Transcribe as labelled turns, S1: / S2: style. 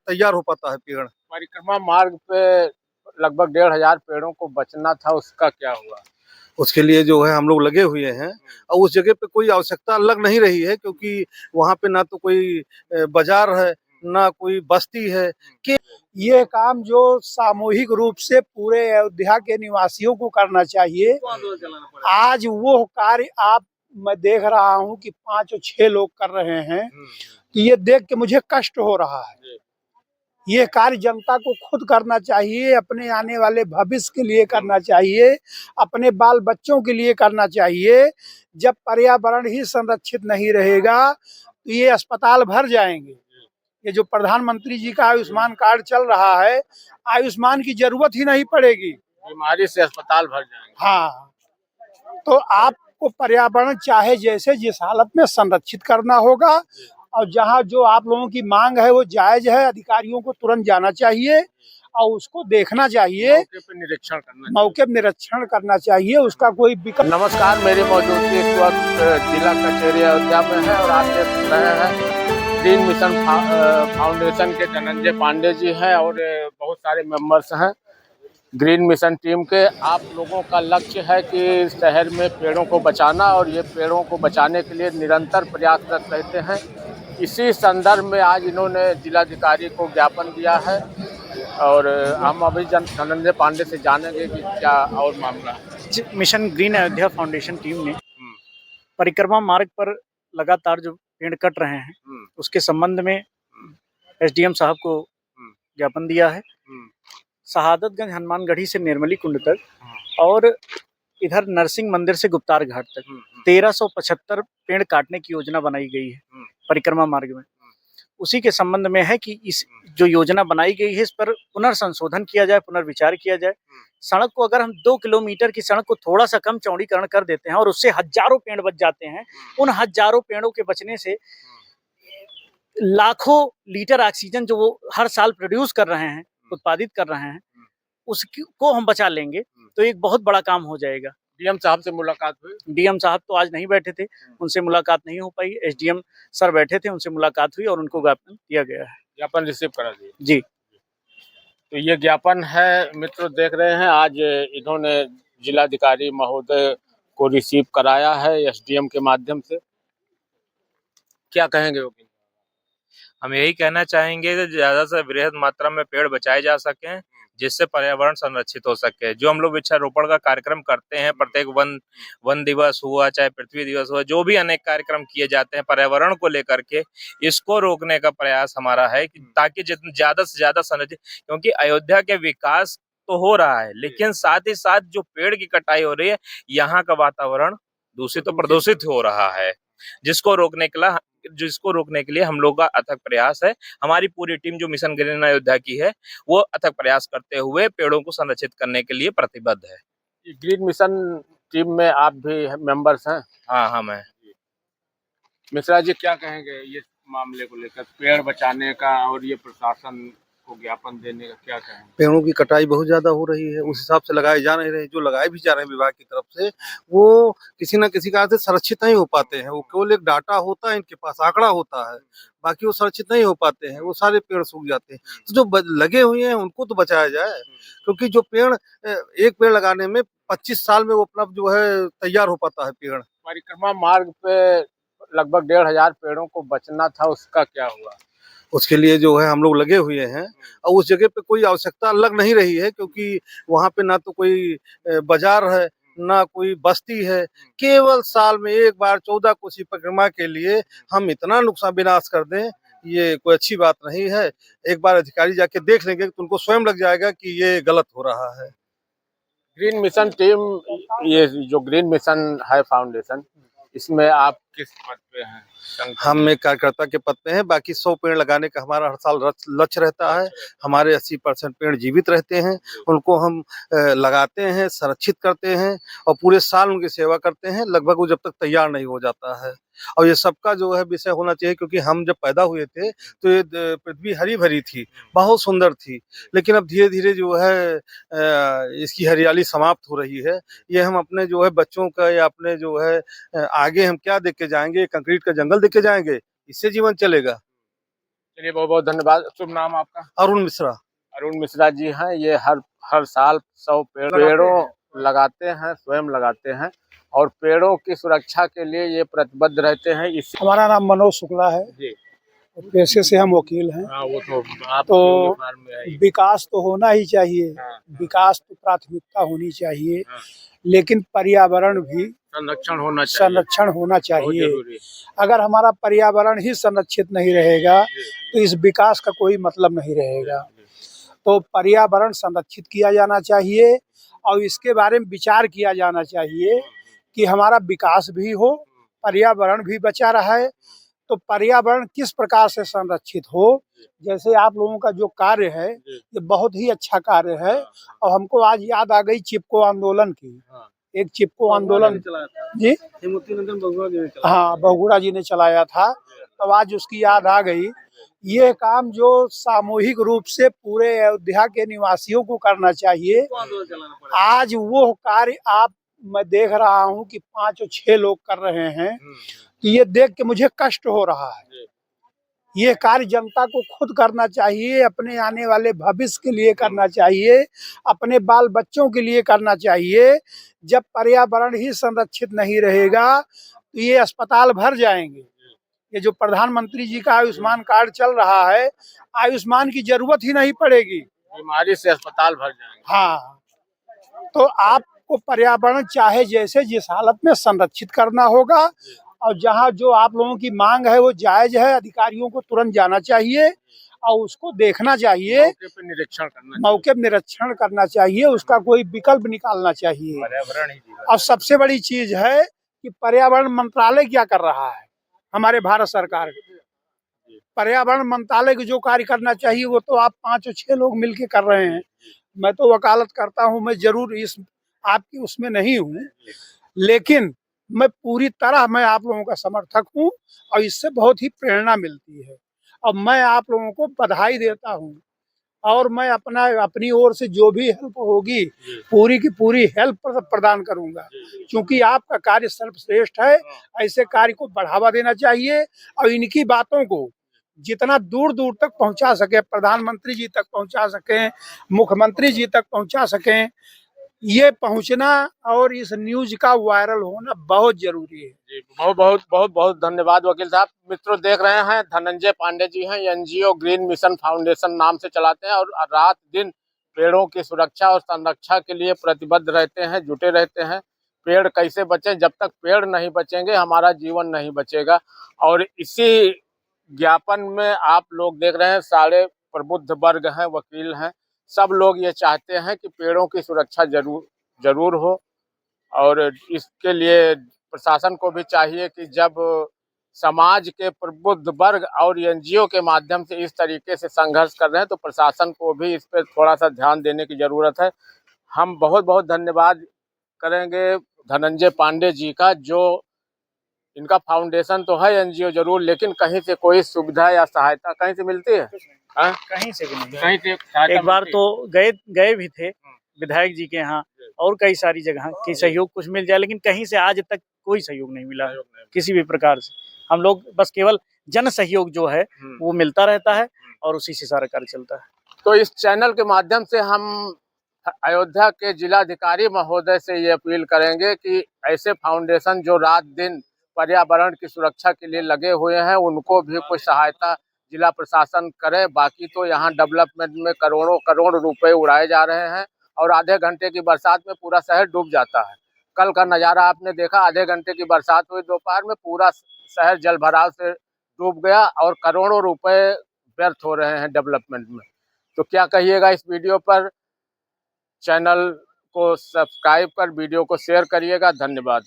S1: तैयार हो पाता है पेड़।
S2: परिक्रमा मार्ग पे लगभग 1,500 पेड़ों को बचना था, उसका क्या हुआ?
S1: उसके लिए जो है हम लोग लगे हुए हैं और उस जगह पे कोई आवश्यकता लग नहीं रही है, क्योंकि वहाँ पे ना तो कोई बाजार है, ना कोई बस्ती है। कि
S3: ये काम जो सामूहिक रूप से पूरे अयोध्या के निवासियों को करना चाहिए। आज वो कार्य मैं देख रहा हूँ कि 5 और 6 लोग कर रहे हैं, तो ये देख के मुझे कष्ट हो रहा है। ये कार्य जनता को खुद करना चाहिए, अपने आने वाले भविष्य के लिए करना चाहिए, अपने बाल बच्चों के लिए करना चाहिए। जब पर्यावरण ही संरक्षित नहीं रहेगा तो ये अस्पताल भर जाएंगे। ये जो प्रधानमंत्री जी का आयुष्मान कार्ड चल रहा है, आयुष्मान की जरूरत ही नहीं पड़ेगी,
S2: बीमारी से अस्पताल भर जाएंगे।
S3: हाँ, तो आपको पर्यावरण चाहे जैसे जिस हालत में संरक्षित करना होगा, और जहाँ जो आप लोगों की मांग है वो जायज है, अधिकारियों को तुरंत जाना चाहिए और उसको देखना चाहिए, मौके पर निरीक्षण करना चाहिए, उसका कोई विकल्प।
S2: नमस्कार, मेरी मौजूदगी इस वक्त जिला कचहरी अयोध्या में है और आप देख रहे हैं ग्रीन मिशन फाउंडेशन के धनंजय पांडे जी हैं और बहुत सारे मेंबर्स हैं ग्रीन मिशन टीम के। आप लोगों का लक्ष्य है कि शहर में पेड़ों को बचाना और ये पेड़ों को बचाने के लिए निरंतर प्रयासरत रहते हैं। इसी संदर्भ में आज इन्होंने जिलाधिकारी को ज्ञापन दिया है और हम अभी धनंजय पांडे से जानेंगे कि क्या और मामला है।
S4: Mission green Ayodhya foundation team ने परिक्रमा मार्ग पर लगातार जो पेड़ कट रहे हैं उसके संबंध में एसडीएम साहब को ज्ञापन दिया है। शहादतगंज हनुमानगढ़ी से निर्मली कुंड तक और इधर नरसिंह मंदिर से गुप्तार घाट तक 1375 पेड़ काटने की योजना बनाई गई है परिक्रमा मार्ग में। उसी के संबंध में है कि इस जो योजना बनाई गई है इस पर पुनर्संशोधन किया जाए, पुनर्विचार किया जाए। सड़क को अगर हम 2 किलोमीटर की सड़क को थोड़ा सा कम चौड़ीकरण कर देते हैं और उससे हजारों पेड़ बच जाते हैं, उन हजारों पेड़ों के बचने से लाखों लीटर ऑक्सीजन जो वो हर साल प्रोड्यूस कर रहे हैं, उत्पादित कर रहे हैं, उसको हम बचा लेंगे तो एक बहुत बड़ा काम हो जाएगा।
S2: डीएम साहब से मुलाकात हुई?
S4: डीएम साहब तो आज नहीं बैठे थे, उनसे मुलाकात नहीं हो पाई। एसडीएम सर बैठे थे, उनसे मुलाकात हुई और उनको ज्ञापन दिया गया है।
S2: ज्ञापन रिसीव करा दिया
S4: जी।
S2: तो ये ज्ञापन है मित्रों, देख रहे हैं आज इन्होंने जिलाधिकारी महोदय को रिसीव कराया है एसडीएम के माध्यम से। क्या कहेंगे वो?
S5: हम यही कहना चाहेंगे कि ज्यादा से बृहद मात्रा में पेड़ बचाए जा सकें, जिससे पर्यावरण संरक्षित हो सके। जो हम लोग वृक्षारोपण का कार्यक्रम करते हैं, प्रत्येक वन दिवस हुआ चाहे पृथ्वी दिवस हुआ, जो भी अनेक कार्यक्रम किए जाते हैं पर्यावरण को लेकर के, इसको रोकने का प्रयास हमारा है कि ताकि जितना ज्यादा से ज्यादा संरक्षित, क्योंकि अयोध्या के विकास तो हो रहा है लेकिन साथ ही साथ जो पेड़ की कटाई हो रही है, यहाँ का वातावरण दूषित और प्रदूषित हो रहा है, जिसको रोकने के लिए हम लोग का अथक प्रयास है। हमारी पूरी टीम जो मिशन ग्रीन अयोध्या की है वो अथक प्रयास करते हुए पेड़ों को संरक्षित करने के लिए प्रतिबद्ध है।
S2: ग्रीन मिशन टीम में आप भी मेंबर्स हैं?
S5: हाँ, हम हैं।
S2: मिश्रा जी, क्या कहेंगे ये मामले को लेकर, पेड़ बचाने का और ये प्रशासन को ज्ञापन देने का, क्या कहेंगे?
S1: पेड़ों की कटाई बहुत ज्यादा हो रही है, उस हिसाब से लगाए जा नहीं रहे। जो लगाए भी जा रहे हैं विभाग की तरफ से, वो किसी न किसी कारण से संरक्षित नहीं हो पाते हैं। वो केवल एक डाटा होता है, इनके पास आंकड़ा होता है, बाकी वो संरक्षित नहीं हो पाते हैं, वो सारे पेड़ सूख जाते हैं। तो जो लगे हुए हैं उनको तो बचाया जाए, क्योंकि जो पेड़ एक पेड़ लगाने में 25 साल में वो अपना जो है तैयार हो पाता है पेड़।
S2: परिक्रमा मार्ग पे लगभग 1,500 पेड़ों को बचना था, उसका क्या हुआ?
S1: उसके लिए जो है हम लोग लगे हुए हैं और उस जगह पे कोई आवश्यकता लग नहीं रही है, क्योंकि वहाँ पे ना तो कोई बाजार है, ना कोई बस्ती है। केवल साल में एक बार 14 कोसी परिक्रमा के लिए हम इतना नुकसान विनाश कर दें, ये कोई अच्छी बात नहीं है। एक बार अधिकारी जाके देख लेंगे तो उनको स्वयं लग जाएगा कि ये गलत हो रहा है।
S2: ग्रीन मिशन टीम, ये जो ग्रीन मिशन है फाउंडेशन, इसमें आप किस पद पे हैं?
S1: हम एक कार्यकर्ता के पद पे हैं। बाकी 100 पेड़ लगाने का हमारा हर साल लक्ष्य रहता है। हमारे 80% पेड़ जीवित रहते हैं, उनको हम लगाते हैं, संरक्षित करते हैं और पूरे साल उनकी सेवा करते हैं, लगभग वो जब तक तैयार नहीं हो जाता है। और ये सबका जो है विषय होना चाहिए, क्योंकि हम जब पैदा हुए थे तो ये पृथ्वी हरी भरी थी, बहुत सुंदर थी, लेकिन अब धीरे धीरे जो है इसकी हरियाली समाप्त हो रही है। ये हम अपने जो है बच्चों का या अपने जो है आगे हम क्या देख के जाएंगे? कंक्रीट का जंगल देख के जाएंगे? इससे जीवन चलेगा?
S2: चलिए, बहुत बहुत धन्यवाद। शुभ नाम आपका?
S1: अरुण मिश्रा।
S2: अरुण मिश्रा जी हैं। ये हर साल 100 पेड़ों लगाते हैं, स्वयं लगाते हैं और पेड़ों की सुरक्षा के लिए ये प्रतिबद्ध रहते हैं। इस
S3: हमारा नाम मनोज शुक्ला है,
S2: जी,
S3: पेशे से हम वकील हैं।
S2: हाँ, वो तो आप
S3: तो
S2: यूनिफॉर्म में है ही।
S3: विकास तो होना ही चाहिए,
S2: हाँ,
S3: विकास तो प्राथमिकता होनी चाहिए,
S2: हाँ।
S3: लेकिन पर्यावरण भी
S2: संरक्षण होना चाहिए,
S3: संरक्षण होना
S2: बहुत
S3: चाहिए।
S2: जरूरी है।
S3: अगर हमारा पर्यावरण ही संरक्षित नहीं रहेगा तो इस विकास का कोई मतलब नहीं रहेगा। तो पर्यावरण संरक्षित किया जाना चाहिए और इसके बारे में विचार किया जाना चाहिए कि हमारा विकास भी हो, पर्यावरण भी बचा रहे। तो पर्यावरण किस प्रकार से संरक्षित हो, जैसे आप लोगों का जो कार्य है ये बहुत ही अच्छा कार्य है। और हमको आज याद आ गई चिपको आंदोलन की। एक चिपको आंदोलन जी हाँ, बहुगुणा जी ने चलाया था, तो आज उसकी याद आ गई। ये काम जो सामूहिक रूप से पूरे अयोध्या के निवासियों को करना चाहिए, आज वो कार्य मैं देख रहा हूँ कि 5 और 6 लोग कर रहे हैं, तो ये देख के मुझे कष्ट हो रहा है। ये कार्य जनता को खुद करना चाहिए, अपने आने वाले भविष्य के लिए करना चाहिए, अपने बाल बच्चों के लिए करना चाहिए। जब पर्यावरण ही संरक्षित नहीं रहेगा तो ये अस्पताल भर जाएंगे। ये जो प्रधानमंत्री जी का आयुष्मान कार्ड चल रहा है, आयुष्मान की जरूरत ही नहीं पड़ेगी,
S2: बीमारी से अस्पताल भर जाएंगे।
S3: हाँ, तो आपको पर्यावरण चाहे जैसे जिस हालत में संरक्षित करना होगा। और जहाँ जो आप लोगों की मांग है वो जायज है, अधिकारियों को तुरंत जाना चाहिए और उसको देखना चाहिए, मौके पर निरीक्षण करना चाहिए, उसका कोई विकल्प निकालना चाहिए।
S2: पर्यावरण ही जीवन।
S3: और सबसे बड़ी चीज है कि पर्यावरण मंत्रालय क्या कर रहा है, हमारे भारत सरकार पर्यावरण मंत्रालय को जो कार्य करना चाहिए वो तो आप 5 और 6 लोग मिलके कर रहे हैं। मैं तो वकालत करता हूँ, मैं जरूर इस आपकी उसमें नहीं हूँ, लेकिन मैं पूरी तरह मैं आप लोगों का समर्थक हूँ और इससे बहुत ही प्रेरणा मिलती है। और मैं आप लोगों को बधाई देता हूँ और मैं अपनी ओर से जो भी हेल्प होगी पूरी की पूरी हेल्प प्रदान करूंगा, क्योंकि आपका कार्य सर्वश्रेष्ठ है। ऐसे कार्य को बढ़ावा देना चाहिए और इनकी बातों को जितना दूर दूर तक पहुंचा सके, प्रधानमंत्री जी तक पहुंचा सकें, मुख्यमंत्री जी तक पहुंचा सकें, ये पहुंचना और इस न्यूज का वायरल होना बहुत जरूरी है।
S2: जी, बहुत धन्यवाद वकील साहब। मित्रों, देख रहे हैं धनंजय पांडे जी हैं, एनजीओ ग्रीन मिशन फाउंडेशन नाम से चलाते हैं और रात दिन पेड़ों की सुरक्षा और संरक्षा के लिए प्रतिबद्ध रहते हैं, जुटे रहते हैं। पेड़ कैसे बचें, जब तक पेड़ नहीं बचेंगे हमारा जीवन नहीं बचेगा। और इसी ज्ञापन में आप लोग देख रहे हैं सारे प्रबुद्ध वर्ग हैं, वकील हैं, सब लोग ये चाहते हैं कि पेड़ों की सुरक्षा जरूर हो। और इसके लिए प्रशासन को भी चाहिए कि जब समाज के प्रबुद्ध वर्ग और एनजीओ के माध्यम से इस तरीके से संघर्ष कर रहे हैं तो प्रशासन को भी इस पर थोड़ा सा ध्यान देने की जरूरत है। हम बहुत धन्यवाद करेंगे धनंजय पांडे जी का, जो इनका फाउंडेशन तो है एनजीओ जरूर, लेकिन कहीं से कोई सुविधा या सहायता कहीं से मिलती है?
S4: कहीं से भी नहीं।
S2: कहीं से
S4: एक बार तो गए भी थे विधायक जी के यहाँ और कई सारी जगह कि सहयोग कुछ मिल जाए, लेकिन कहीं से आज तक कोई सहयोग नहीं मिला किसी भी प्रकार से। हम लोग बस केवल जन सहयोग जो है वो मिलता रहता है और उसी से सारा कार्य चलता है।
S2: तो इस चैनल के माध्यम से हम अयोध्या के जिलाधिकारी महोदय से ये अपील करेंगे कि ऐसे फाउंडेशन जो रात दिन पर्यावरण की सुरक्षा के लिए लगे हुए हैं उनको भी कुछ सहायता जिला प्रशासन करे। बाकी तो यहाँ डेवलपमेंट में करोड़ रुपए उड़ाए जा रहे हैं और आधे घंटे की बरसात में पूरा शहर डूब जाता है। कल का नज़ारा आपने देखा, आधे घंटे की बरसात हुई दोपहर में, पूरा शहर जल भराव से डूब गया और करोड़ों रुपए व्यर्थ हो रहे हैं डेवलपमेंट में। तो क्या कहिएगा इस वीडियो पर? चैनल को सब्सक्राइब कर वीडियो को शेयर करिएगा। धन्यवाद।